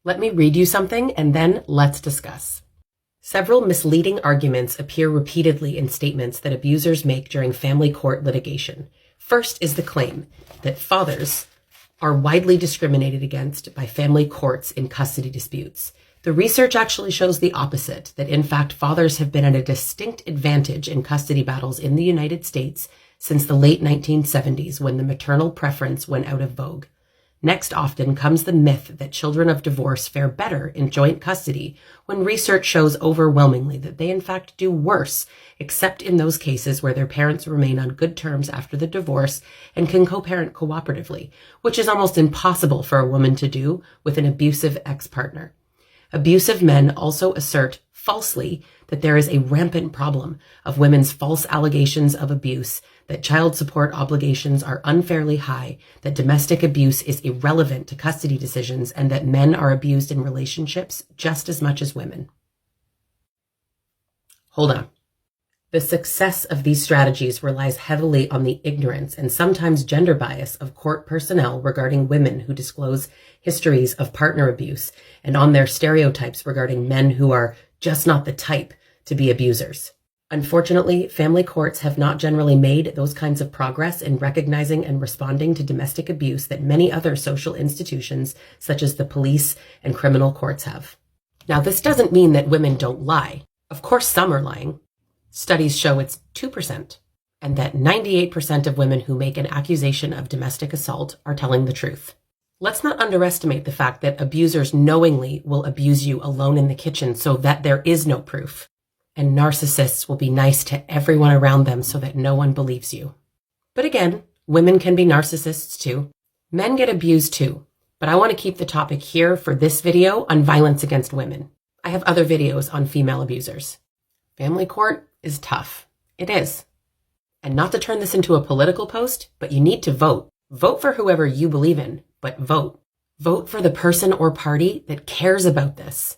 Let me read you something and then let's discuss. Several misleading arguments appear repeatedly in statements that abusers make during family court litigation. First is the claim that fathers are widely discriminated against by family courts in custody disputes. The research actually shows the opposite, that in fact fathers have been at a distinct advantage in custody battles in the United States since the late 1970s when the maternal preference went out of vogue. Next often comes the myth that children of divorce fare better in joint custody, when research shows overwhelmingly that they in fact do worse, except in those cases where their parents remain on good terms after the divorce and can co-parent cooperatively, which is almost impossible for a woman to do with an abusive ex-partner. Abusive men also assert falsely that there is a rampant problem of women's false allegations of abuse, that child support obligations are unfairly high, that domestic abuse is irrelevant to custody decisions, and that men are abused in relationships just as much as women. Hold on. The success of these strategies relies heavily on the ignorance and sometimes gender bias of court personnel regarding women who disclose histories of partner abuse, and on their stereotypes regarding men who are just not the type to be abusers. Unfortunately, family courts have not generally made those kinds of progress in recognizing and responding to domestic abuse that many other social institutions, such as the police and criminal courts, have. Now, this doesn't mean that women don't lie. Of course, some are lying. Studies show it's 2%, and that 98% of women who make an accusation of domestic assault are telling the truth. Let's not underestimate the fact that abusers knowingly will abuse you alone in the kitchen so that there is no proof. And narcissists will be nice to everyone around them so that no one believes you. But again, women can be narcissists too. Men get abused too. But I want to keep the topic here for this video on violence against women. I have other videos on female abusers. Family court is tough. It is. And not to turn this into a political post, but you need to vote. Vote for whoever you believe in, but vote. Vote for the person or party that cares about this.